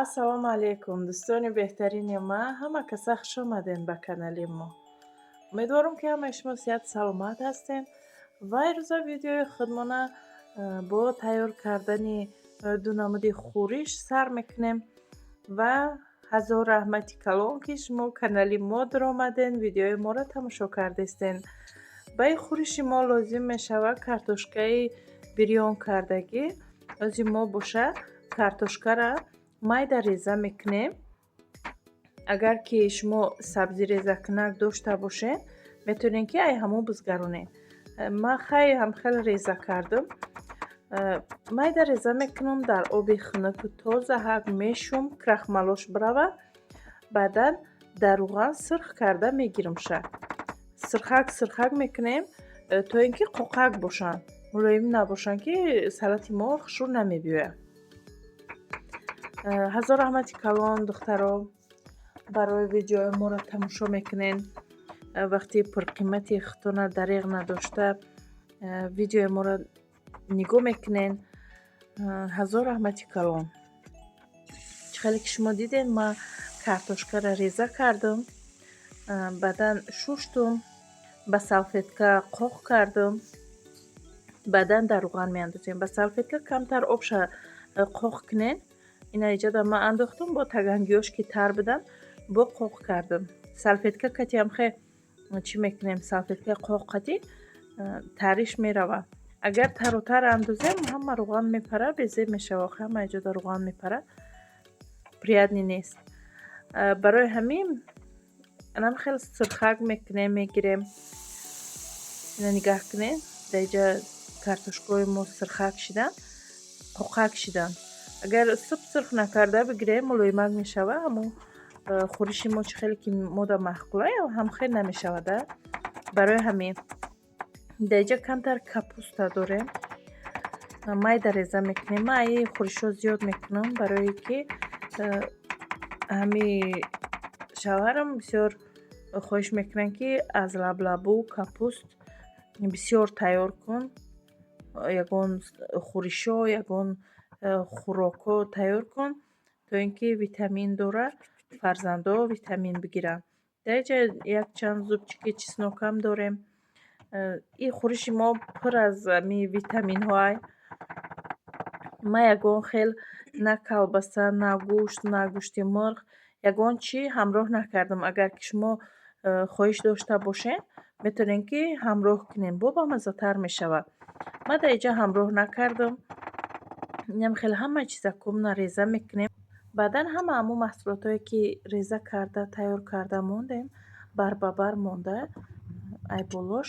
ассалому алайкум, дӯстони беҳтарини ман. Ҳама каса хуш омадем ба канали мо. Умедворам, ки ҳамаи шумо сиҳат саломат ҳастем. Ва ирӯза видеои худмона бо тайёр кардани ду намуди хӯриш сар мекунем. Ва ҳазор раҳмати калон, ки шумо канали мо дуромаден, видеои моро тамошо кардестен. Ба ин хӯриши мо лозим мешавад картошкаи бирён кардагӣ лозим мо бошад. Картошкара майда реза мекунем. Агар ки шумо сабзи резакунак дошта бошед, метавонед ки ай ҳамон бизгаронед. Ман ҳамхел реза кардам. Майда реза мекунам дар оби хунуку тоза, ҳак мешум крахмалош биравад. Баъдан дар руған сирх карда мегирмша. Сирхак мекунем, то ин ки қоқак бошанд, мулоим набошанд, ки салати мо хушрӯ намебиёяд. ҳазор раҳмати калон духтаро барои видеои моро тамошо мекунен. Вақти пурқимати худтона дариғ надошта видеои моро нигоҳ мекунен. ҳазор раҳмати калон. Чӣ хеле ки шумо дидед, ман картошкаро реза кардам. Баъдан шуштум, ба салфетка қоқ кардам. баъдан дар руған меандозем. Ба салфетка камтар обша қоқ кунед. Ина иҷода ман андохтам, бо тагангиёш ки тар буданд, бо қоқ кардам. Салфетка кати ҳамхе чӣ мекунем, салфетка қоқ кати тариш меравад. Агар таротар андозем, ҳама руған мепара, безе мешава. Ҳама иҷода руған мепара, приятни нест. Барои ҳамин анам хел сирхак мекунем, мегирем. Ина нигаҳ кунед, дар иҷа картошкаҳои мо сирхак шиданд, қоқак шиданд. Агар сирх накарда бигирем, мулоимак мешава. Аммо хӯриши мо чӣ хеле ки мода маъқула, ҳамхел намешавада. Барои ҳамин дар иҷа камтар капуста дорем. Майда реза мекунем. Ман ин хӯришҳо зиёд мекунам, барое ки ҳами шавҳарам бисёр хоҳиш мекунанд, ки аз лаблабу капуст бисёр тайёр кун. Ягон хӯришҳо, ягон хӯрокҳо тайёр кун, то ин ки витамин дора, фарзандо витамин бигиранд. Дар иҷа якчанд зубчики чеснокам дорем. Ин хӯриши мо пур аз витаминҳоай. Ман ягон хел на колбаса, на гӯшт, на гӯшти мурғ ягон чӣ ҳамроҳ накардам. Агар ки шумо хоҳиш дошта бошед, метавонед ки ҳамроҳ кунед, бо бамаззатар мешавад. Ман дар иҷа ҳамроҳ накардам. Инам хел ҳама чизакумна реза мекунем. Баъдан ҳама ҳамон маҳсулотое ки реза карда, тайёр карда мондем, бар ба бар монда, ай болош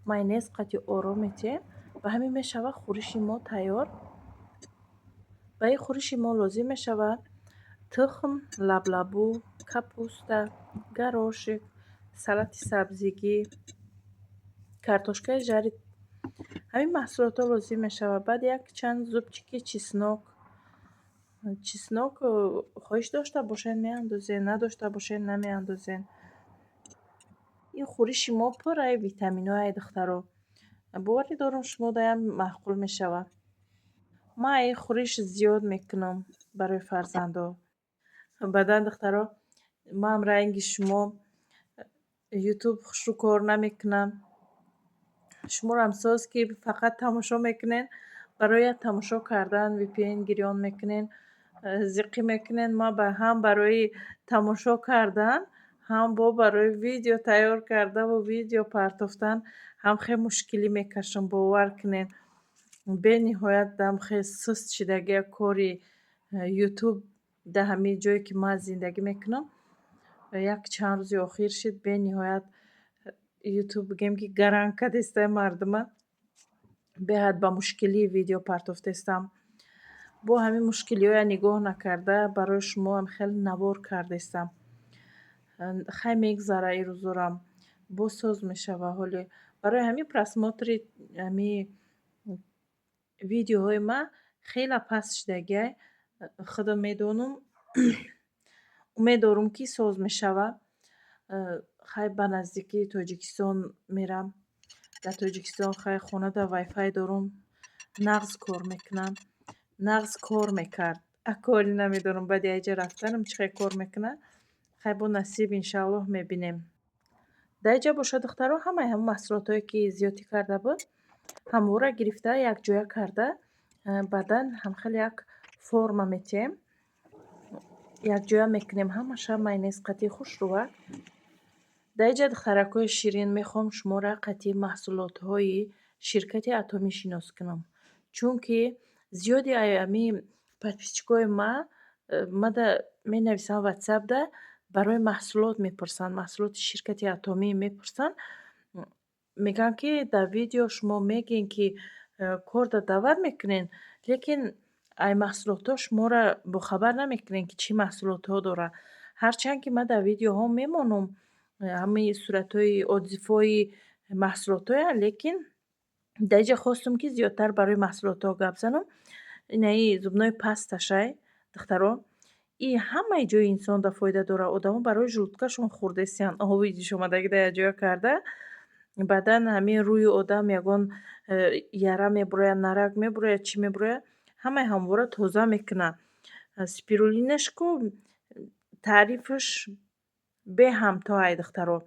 майонез қати ором метиҳем. Ва ҳамин мешава хӯриши мо тайёр. Ба ин хӯриши мо лозим мешавад тухм, лаблабу, капуста, горошек, салати сабзигӣ, картошкаи жарид. Ҳамин маҳсулотҳо лозим мешавад. Баъд якчанд зубчики чеснок. Чеснок хоҳиш дошта бошед меандозед, надошта бошед намеандозед. Ин хӯриши мо пур ай витаминҳо, ай духтаро. Боварӣ дорам шумодаям маъқул мешавад. Ман ин хӯриш зиёд мекунам барои фарзандо. Баъдан духтаро, ман ранги шумо ютуб хушрӯ кор намекунам. Шуморо амсоз ки фақат тамошо мекунед, барои тамошо кардан VPN гирён мекунед, зиқӣ мекунед. Ман ҳам барои тамошо кардан, ҳам барои видео тайёр кардаву видео партофтан ҳамхел мушкилӣ мекашам. Бовар кунед, бениҳоят ҳамхел суст шидагия кори ютуб дар ҳамин ҷое ки ман зиндагӣ мекунам. Якчанд рӯзи охир шид, бениҳоят ютуб бигем ки гаранг кардестаи мардума. Беҳад ба мушкилӣ видео партофтестам. Бо ҳамин мушкилиҳоя нигоҳ накарда, барои шумо хел навор кардестам. Хай мегзара ин рӯзорам, босоз мешава ҳоле. Барои ҳамин просмотри ҳамин видеоҳои ман хела паст шидагиай. Худам медонам. Умед дорам, ки соз мешава. Хай ба наздикии Тоҷикистон мерам. Дар Тоҷикистон хай хонада вайфай дорам. Нағз кор мекунам. Нағз кор мекард. аколи намедонам баъди аҷа рафтанам чӣ хел кор мекуна. Хай бо насиб иншаллоҳ мебинем. Дар ин ҷо бошад духтаро ҳамаи ҳамон маҳсулотое ки зиёдӣ карда буд ҳамора гирифта якҷоя карда баъдан ҳамхел як форма метиҳем, якҷоя мекунем ҳамаша майонез қатъи хуш рӯад. Дар ин ҷо духтаракҳои ширин мехоҳам шуморо қатъи маҳсулотҳои ширкати Атомӣ шинос кунам. Чунки зиёди ами подписчикои мада менависам ватсапда барои маҳсулот мепурсанд, маҳсулоти ширкати Атомӣ мепурсанд. Мегӯянд ки дар видео шумо мегӯед ки кор дар даъват мекунед, лекин ай маҳсулотҳо шуморо бохабар намекунанд ки чӣ маҳсулотҳо дорад. Ҳарчанд ки ман дар видеоҳо мемонам ҳамаи суратҳои отзивҳои маҳсулотҳоянд, лекин дар ин ҷо хостам ки зиёдтар барои маҳсулотҳо гап занам. Инаи зубнои пасташай духтаро, и ҳамаи ҷойи инсонда фоида дорад. Одамон барои желудкашон хӯрда истиянд оби идишомадаги дар якҷоя карда, баъдан ҳамин рӯи одам ягон яра мебурояд, нарак мебурояд, чӣ мебурояд, ҳамаи ҳамвора тоза мекунад. Спирулинашко таърифаш беҳамтоай духтаро.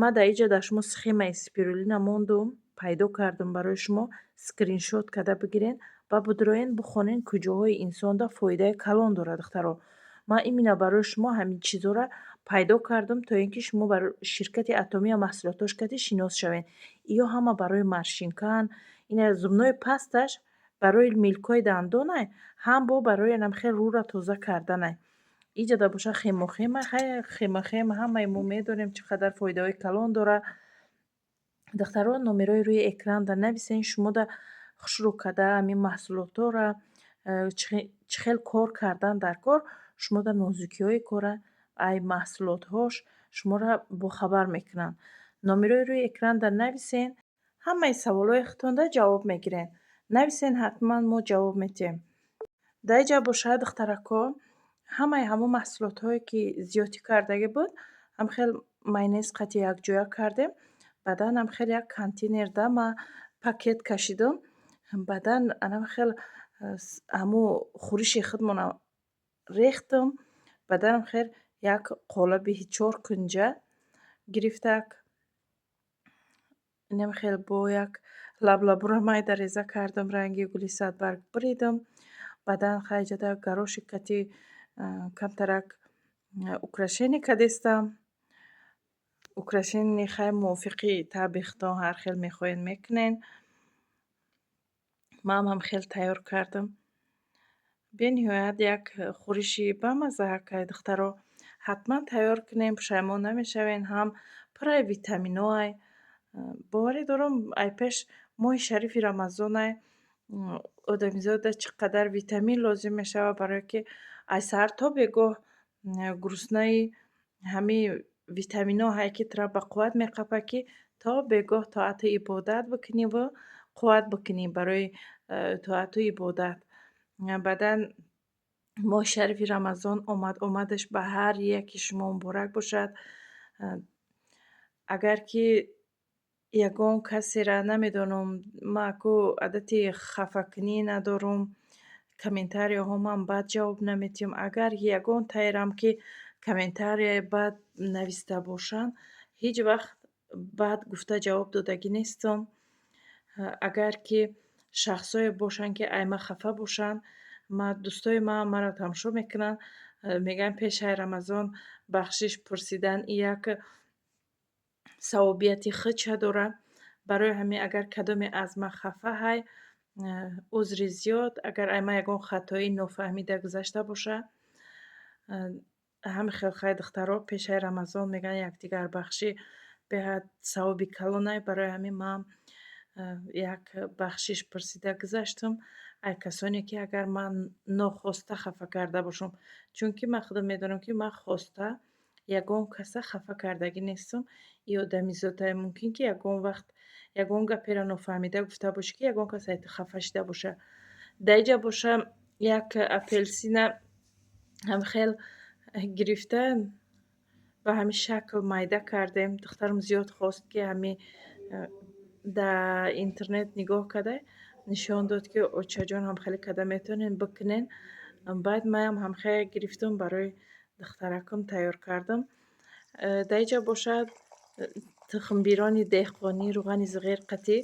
Ман дар ин ҷо дар шумо схемаи спирулина мондум, пайдо кардам барои шумо, скриншот карда бигирен ва бидроен бихонен куҷоҳои инсонда фоидаи калон дорад духтаро. Ман именно барои шумо ҳамин чизҳоро пайдо кардам, то ин ки шумо барои ширкати Атомӣ ва маҳсулотҳош кати шинос шавед. Иё ҳама барои маршинкан, ина зубнои пасташ барои милкҳои дандонай, ҳам бо барои намхел рӯра тоза карданай. ин ҷо дар бошад хемохема, хай хемохем ҳамаи мо медонем чӣ қадар фоидаҳои калон дорад. духтаро номерои рӯи экран дар нависен, шумо да хушрӯ карда ҳамин маҳсулотҳоро чӣ хел кор кардан дар кор, шумо дар нозукиҳои кора ай маҳсулотҳош шуморо бохабар мекунанд. Номерои рӯи экран дар нависен, ҳамаи саволҳои худтонда ҷавоб мегирем. нависен, ҳатман мо ҷавоб метиҳем. дар ин ҷо бошад духтаракҳо, ҳамаи ҳамон маҳсулотҳое ки зиёдӣ кардагӣ буд, ҳамхел майонез қатъи якҷоя кардем. Баъдан ҳамхел як контейнерда ман пакет кашидам. Баъдан ҳамхел ҳамо хӯриши худмона рехтам. Баъдан ҳамхел як қолаби 4 кунҷа гирифтак, инам хел бо як лаблабура майда реза кардам, ранги гули садбарг буридам. Баъдан хайҷада гароши кати камтарак украшение кардистам. Украшение хай мувофиқи табихтон ҳар хел мехоҳед мекунед. Ман ҳамхел тайёр кардам. бениҳоят як хӯриши бамазза ҳакай духтаро. ҳатман тайёр кунем, пушаймон намешавем, ҳам пур ай витаминоай. боварӣ дорам ай пеш моҳи шарифи рамазонай, одамизода чӣ қадар витамин лозим мешавад, барое ки аз саҳар то бегоҳ гуруснаи ҳамин витаминоҳае ки тура ба қувват меқапад, ки то бегоҳ тоату ибодат бикуниву қувват бикунӣ барои тоату ибодат. баъдан моҳи шарифи рамазон омад, омадаш ба ҳар яки шумо муборак бошад. агар ки ягон касера намедонам, ман аку адати хафакунӣ надорам, комментариҳоам баъд ҷавоб наметиҳам. агар ягон таерам ки комментарияи баъд нависта бошанд, ҳеҷ вақт баъд гуфта ҷавоб додагӣ нестам. агар ки шахсое бошанд ки айма хафа бошанд, дӯстои ман маро тамошо мекунанд, мегӯянд пешаи рамазон бахшиш пурсидан як савобияти хича дорад. барои ҳамин агар кадоме аз ман хафа ҳай, узри зиёд, агар ай ман ягон хатои нофаҳмида гузашта бошад. ҳамин хел хай духтаро, пешаи рамазон мегӯянд якдигарбахшӣ беҳад савоби калонай. барои ҳамин ман як бахшиш пурсида гузаштам. ай касоне ки агар ман нохоста хафа карда бошам, чунки ман худам медонам ки ман хоста ягон каса хафа кардагӣ нестам. и одамизода мумкин ки ягон вақт ягон гаперо нофаҳмида гуфта бошӣ, ки ягон кас хафа шуда бошад. дар ин ҷо боша як апелсина ҳамхел гирифта ба ҳамин шакл майда кардем. духтарам зиёд хост ки ҳамин дар интернет нигоҳ карда нишон дод ки очаҷон ҳамхеле карда метавонед бикунед. баъд маям ҳамхе гирифтум барои духтаракам тайёр кардам. Дар инҷа бошад тухмбирони деҳқонӣ, рӯғани зиғир қатӣ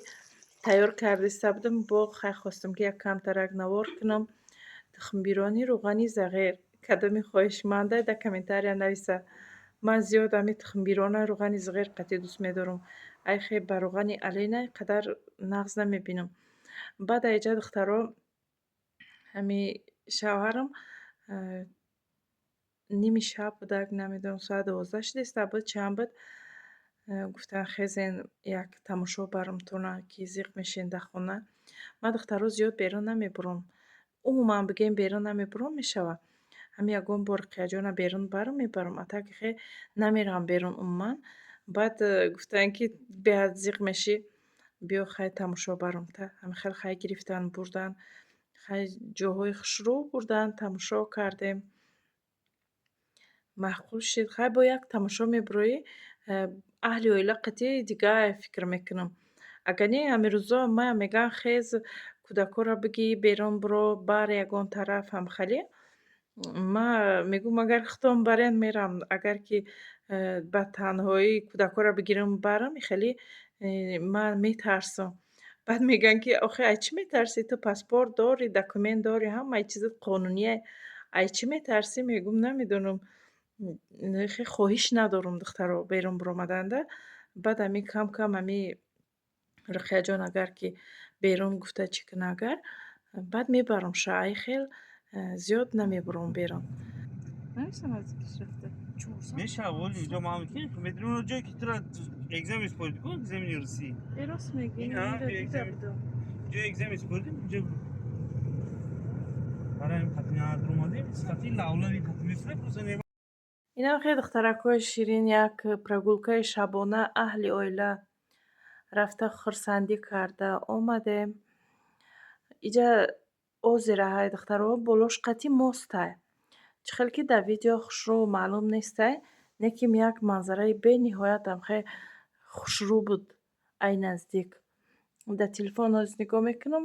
тайёр карда иста будам. Бо хай хостам ки як камтарак навор кунам. Тухмбирони рӯғани зағир кадоми хоҳишманда дар комментария нависа. Ман зиёд ҳамин тухмбирона рӯғани зиғир қатӣ дӯст медорам. Ай хе ба рӯғани алина қадар нағз намебинам. Баъд дар инҷа духтаро ҳами шавҳарам ними шаб будак, намедонам соат 12 шудааста буд чанд буд. Гуфтанд хезен як тамошо барамтона ки зиқ мешин дар хона. Ман духтаро зиёд берун намебурам. Умуман бигем берун намебурам мешава. Ҳамин ягон бор Руқияҷона берун бармебарам, а так хе намеравам берун умуман. Баъд гуфтанд ки биё зиқ мешӣ, биё хай тамошо барамта. Ҳами хел хай гирифтанд бурданд, хай ҷоҳои хушрӯ бурданд, тамошо кардем. Маъқул шид. Хай бо як тамошо мебуроӣ, аҳли оила қати дигар фикр мекунам. Агар не ҳамин рӯзо маям мегӯям хез кӯдакоро бигир берун биро бар ягон тараф ҳамхали. Ман мегӯям агар худам барем мерам, агар ки ба танҳоӣ кӯдакоро бигирам барам, хеле ман метарсам. Баъд мегӯянд ки охе аз чӣ метарсӣ? Ту паспорт дорӣ, документ дорӣ, ҳамаи чизат қонуние. Аз чӣ метарсӣ? Мегӯям намедонам. Хе хоҳиш надорам духтаро берун биромаданда. Баъд ҳамин кам кам ҳамин Руқияҷон агар ки берун гуфта чӣ кунад агар, баъд мебарам ша. Ай хел зиёд намебурам берун. Намешавад наздикиш рафта. Мешавад, вали инҷо ман медонам оно ҷое ки туро экзамен спорт кун, экзамени русӣ. Раст мегӣ. ҷо экзамен спорт инҷо барои қатъият омадем, сифати лавлави қатъи кузанем. Инам хеле духтаракҳои ширин, як прогулкаи шабона аҳли оила рафта хурсандӣ карда омадем. Иҷа озеро ҳай духтаро болош қатъи мостай. Чӣ хел ки дар видео хушрӯ маълум нестай, лекин як манзараи бениҳоят ҳамхе хушрӯ буд ай наздик. Дар телефон ҳозир нигоҳ мекунам,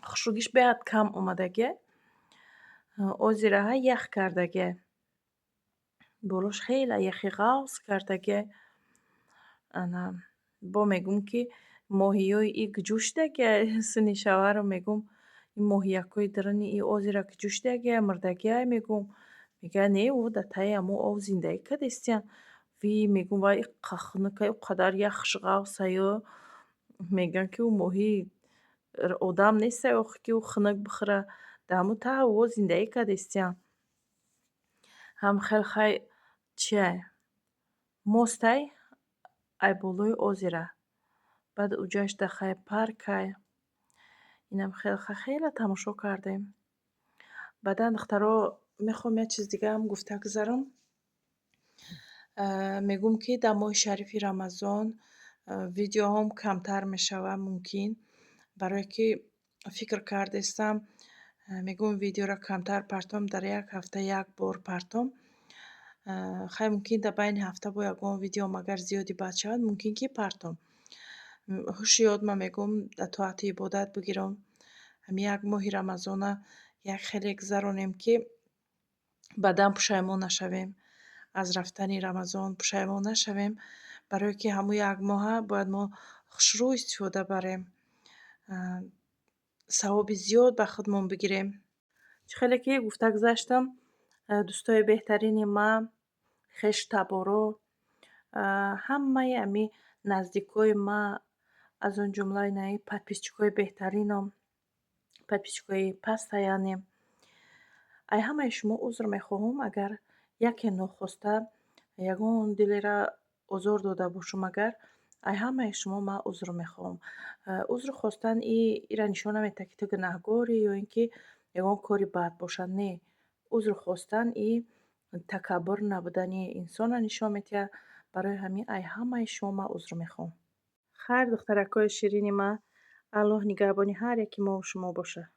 хушрӯгиш беҳад кам омадагӣ. Озеро ҳай ях кардагӣ. Болош хеле яхи ғафз кардагӣ. Ана бо мегӯм ки моҳиёи и гуҷуштагӣ. Сuni шавҳарам мегӯм ин моҳиякҳои даруни и озеро гуҷуштагӣ, мурдагӣ мегӯм. Мегӯяд не ӯ дар таи ҳамон об зиндаӣ кардастиян. Ви мегӯм вай иққа хунука ӯ қадар яхш ғафзаю. Мегӯянд ки ӯ моҳӣ одам нестай охир ки ӯ хунук бихӯра. Дар ҳамун таи ӯ зиндаӣ кардастиян. Ҳам хел хай чиай мостай ай болои озеро. Баъд уҷааш да хай паркай. Инам хеле тамошо кардем. Баъдан духтаро мехоҳам як чиз дигарам гуфта гузарам. Мегӯм ки дар моҳи шарифи Рамазон видеоҳом камтар мешавад мумкин, барое ки фикр кардастам мегӯм видеоро камтар партом, дар як ҳафта як бор партом. Хай мумкин дар байни ҳафта бо ягон видеом агар зиёди баъд шавад, мумкин ки партом. Ҳуши ёд ман мегӯям дар тоати ибодат бигирам. Ҳамин як моҳи Рамазона як хеле гузаронем ки баъдан пушаймон нашавем. Аз рафтани Рамазон пушаймон нашавем, барое ки ҳамун як моҳа бояд мо хушрӯ истифода барем. Савоби зиёд ба худмон бигирем. Чӣ хеле ки гуфта гузаштам, дӯстои беҳтарини ман, хештаборо, ҳамаи ҳамин наздикои ман, аз он ҷумла инаи подписчикои беҳтаринам, подписчикои постояннем. Ай ҳамаи шумо узр мехоҳам, агар яке нохоста ягон дилеро озор дода бошам агар, ай ҳамаи шумо ман узр мехоҳам. Узр хостан ира нишон наметаҳад ки ту гунаҳгорӣ ё ин ки ягон кори бад бошад. Не. Узр хостан такаббур набудани инсонро нишон медиҳад. Барои ҳамин ай ҳамаи шумо ман узр мехоҳам. Хайр, духтаракҳои ширини ман. Аллоҳ нигаҳбони ҳар яки мо ва шумо бошад.